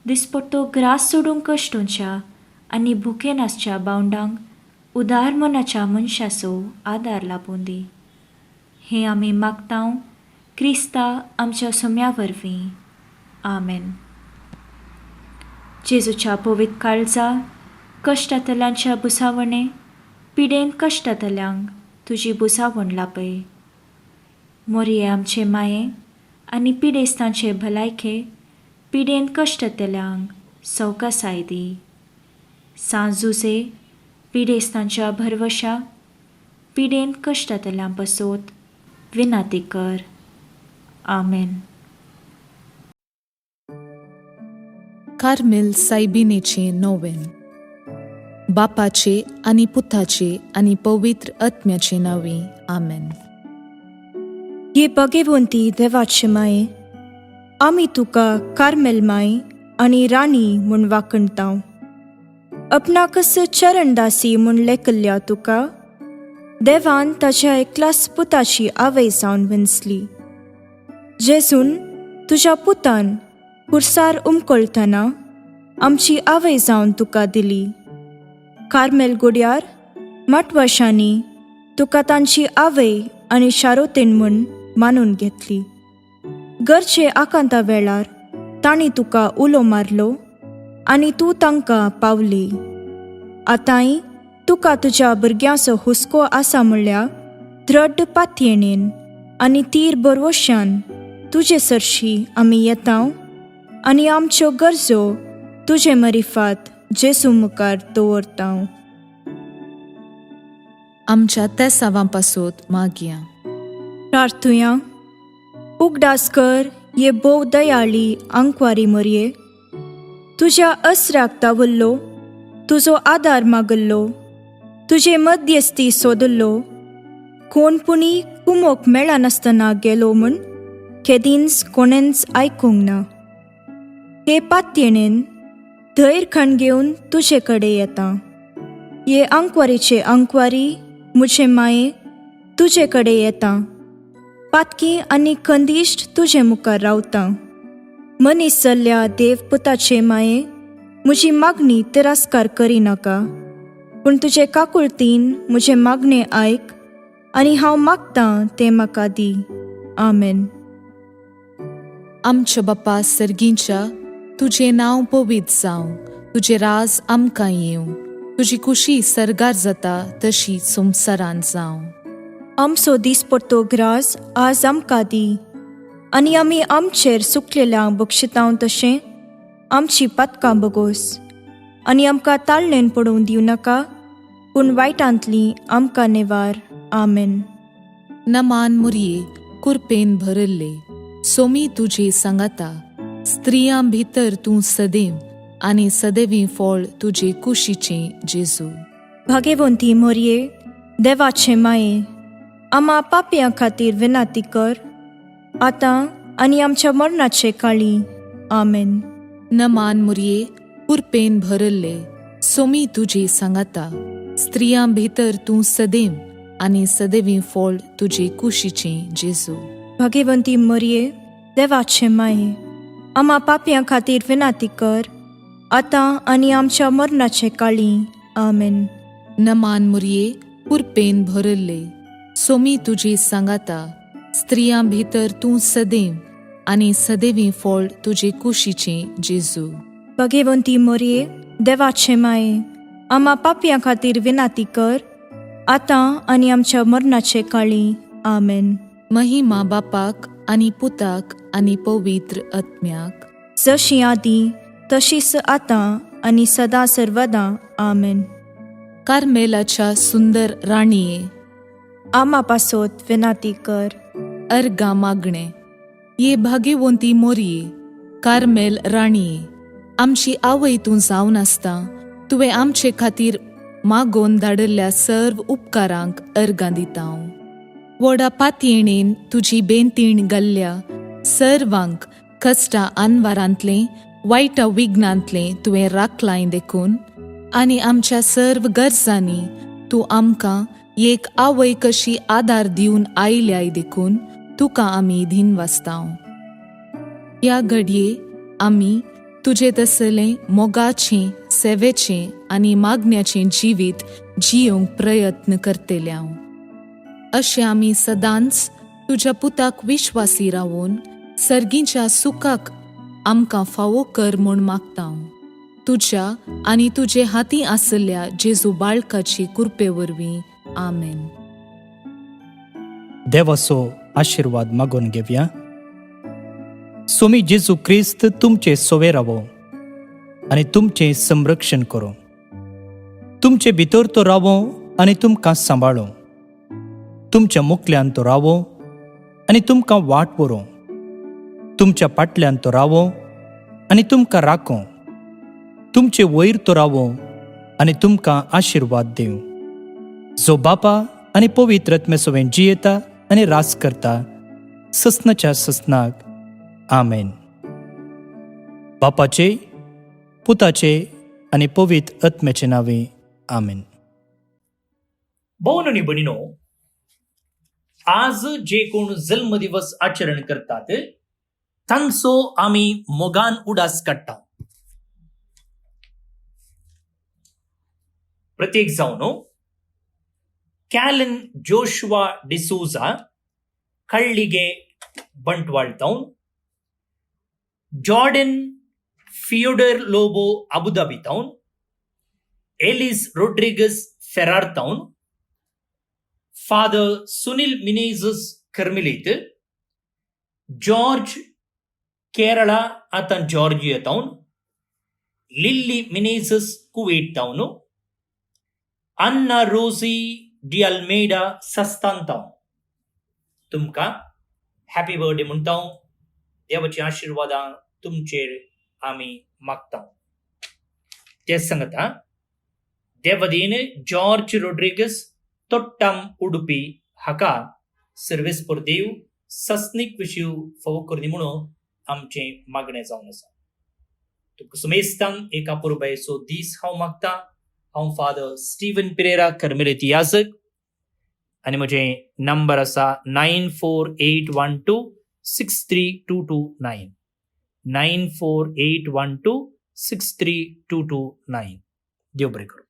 दिसपट्टो ग्रास सोडूंक कश्टूंच्या आनी भुके नासच्या बावंडांक उदार मनाच्या मनशाचो आदार लाबून दी. हें आमी मागतांव क्रिस्ता आमच्या सोम्या वरवीं. आमेन. जेजूच्या पवित्र काळजा कश्टातल्यांच्या बुसावणे पिडेन कश्टातल्यांक तुजी बुसावण लापय. मोरये आमचे माये आनी पिडेस्तांचे भलायके पिडेन कश्टातल्यांक सवकासाय दी. सांजुजे पिडेस्तांच्या भरवशा पिडेन कश्टातल्यां पासत विनाती कर. आमेन. कार्मेल सायबिनेचे नोवेन. बापाचे आनी पुताचे आनी पवित्र आत्म्याचे नांवी. आमेन. ये भगवंती देवाचे माये, आमी तुका कार्मेल माय आनी राणी म्हूण वाखणतांव. आपणाकच चरणदासी म्हूण लेखल्या तुका देवान ताच्या एकल्याच पुताची आवय जावन विंचली. जेजून तुज्या पुतान खुर्सार उमकळतना आमची आवय जावन तुका दिली. कार्मेल गुड्यार माटवाशांनी तुका तांची आवय आनी शारोतेन म्हूण मानून घेतली. गरजे आकांता वेळार तांणी तुका उलो मारलो आनी तूं तांकां पावली. आतांय तुका तुज्या भुरग्यांचो हुस्को आसा म्हणल्यार दृढ पातयेणेन आनी तीर बरवश्यान तुजे सरशी आमी येतांव आनी आमच्यो गरजो तुजे मरिफात जेजू मुखार दवरतांव. आमच्या त्या सावां पासत मागया. प्रार्थुया. उगडास कर ये बोव दयाळी आंकवारी मरये. तुज्या अस्राक कोणपुणी कुमोक मेळनासतना गेलो म्हूण केदींच कोणेंच आयकूंक ना. हे पातयेणेन धैर्य खण घेवन तुजे कडे येता. ये अंकवारीचे अंकवारी मुझे माये तुजे कडे येता. पातकी आनी खंदिश्ट तुजे मुखार रावता. मनीस जाल्ल्या देवपुताचे माये म्हजी मागणी तिरस्कार करिनाका. पूण तुजे काकुळतीन म्हजे मागणे आयक आनी हांव मागतां तें म्हाका दी. आमेन. आमच्या बापा सर्गींच्या तुझे नांव पवित्र जावं. तुझे राज आमकां येवं. तुजी कुशी सरगार जाता तशी संवसारांत जावं. आमचो दिसपट्टो ग्रास आज आमकां दी. आनी आमी आमचेर सुकलेल्यांक बक्षितांव तशें आमची पातकां बगोस. आनी आमकां ताळणेन पडोवन दिवं नाका, पूण वायटांतली आमकां नेवार. आमेन. नमान मुरये कुरपेन भरल्ले, सोमी तुजे सांगाता. स्त्रियां भितर तूं सदैव आनी सदैवी फळ तुजे कुशीचें जेजू. भाग्यवंती मोरये, देवाचे माये, आम्हा पापयां खातीर विनाती कर, आतां आनी आमच्या मरणाचे काळी. आमेन. नमान मुरये कुरपेन भरल्ले, सोमी तुजे सांगाता. स्त्रियां भितर तूं सदैव आनी सदैवी फळ तुजे कुशीचें जेजू. भाग्यवंती मोरये, देवाचे माये, आम्हा पापयां खातीर विनाती कर, आतां आनी आमच्या मरणाचे काळी. आमेन. नमान मुरये कुरपेन भरल्ले, सोमी तुजे सांगाता. स्त्रियां भितर तूं सदैव आनी सदैवी फळ तुजे कुशीचें जेजू. भाग्यवंती मोरये, देवाचे माये, आम्हा पापयां खातीर विनाती कर, आतां आनी आमच्या मरणाचे काळी. आमेन. महिमा बापाक आनी पुताक आनी पवित्र आत्म्याक, जशी आदी तशीच आतां आनी सदां सर्वदां. आमेन. कार्मेलाच्या सुंदर राणीये, आम्हा पासोत विनाती कर. अर्गा मागणे. ये भाग्यवंती मोरये, कार्मेल राणीये, आमची आवय तूं जावन आसता. तुवें आमचे खातीर मागोवन धाडल्ल्या सर्व उपकारांक अर्गां दिता हांव. व्हडा पातयेणेन तुजी बेंतीण घाल्ल्या सर्वांक कश्टां आनवारांतलें वायटा विघ्नांतलें तुवें राखलां देखून, आनी आमच्या सर्व गरजांनी तूं आमकां एक आवय कशी आदार दिवन आयल्याय देखून तुका आमी दिनवासतांव. ह्या घडये आमी तुजे तसलें मोगाचें, सेवेचें आनी मागण्याचें जिवीत जियोंक प्रयत्न करतले हांव. अशें आमी सदांच तुज्या पुताक विश्वासी रावून सर्गीच्या सुखाक आमकां फावो कर म्हूण मागता. तुज्या आनी तुजे हाती आसल्या जेजू बाळकाची कृपे वरवीं. आमेन. देवाचो आशिर्वाद मागून घेवया. सोमी जेजू क्रिस्त तुमचे सोवे रावो आनी तुमचें संरक्षण करो. तुमचे भितर तो रावो आनी तुमकां सांबाळो. तुमच्या मुखल्यान तो रावो आनी तुमकां वाट व्हरो. तुमच्या फाटल्यान तो रावो आनी तुमकां राखो. तुमचे वयर तो रावो आनी तुमकां आशिर्वाद दिवं. जो बापा आनी पवित्र आत्मे सोबें जियेता आनी रास करता ससनाच्या ससनाक. आमेन. बापाचे, पुताचे आनी पवित्र आत्म्याचे नावे. आमेन. भोवन आनी भयणीनो, आज जे कोण जन्मदिवस आचरण करतात तांचो आमी मोगान उडास काडटा. प्रत्येक जावन Callan Joshua D'Souza Kalliga Bantwal town, Jordan Fiodor Lobo Abu Dhabi town, Ellis Rodrigues Ferar town, father Sunil Menezes ಕರ್ಮಿಲೇತ್, ಜಾರ್ಜ್ ಕೇರಳ ಆತನ್ Georgia town, Lilly Menezes Kuwait town, Anna Rosy de Almeida Sasthan town. तुमकां हॅपी बर्थडे म्हणटा. देवाची आशिर्वादां तुमचेर आमी मागता. ते सांगता देवदेन जॉर्ज रोड्रिगस तोट्टाम उडुपी हाका सर्वेस पर देव सस्नीक विशीव फावो करनी म्हणून आमचे मागणें जावन आसा. तुका सुमेस्तांक एका पुरबायेचो दीस हांव मागता. हांव फादर स्टीवन पिरेरा कर्मेलिती याजक आनी म्हजें नंबर आसा 9481263229 9481263229. देव बरें करूं.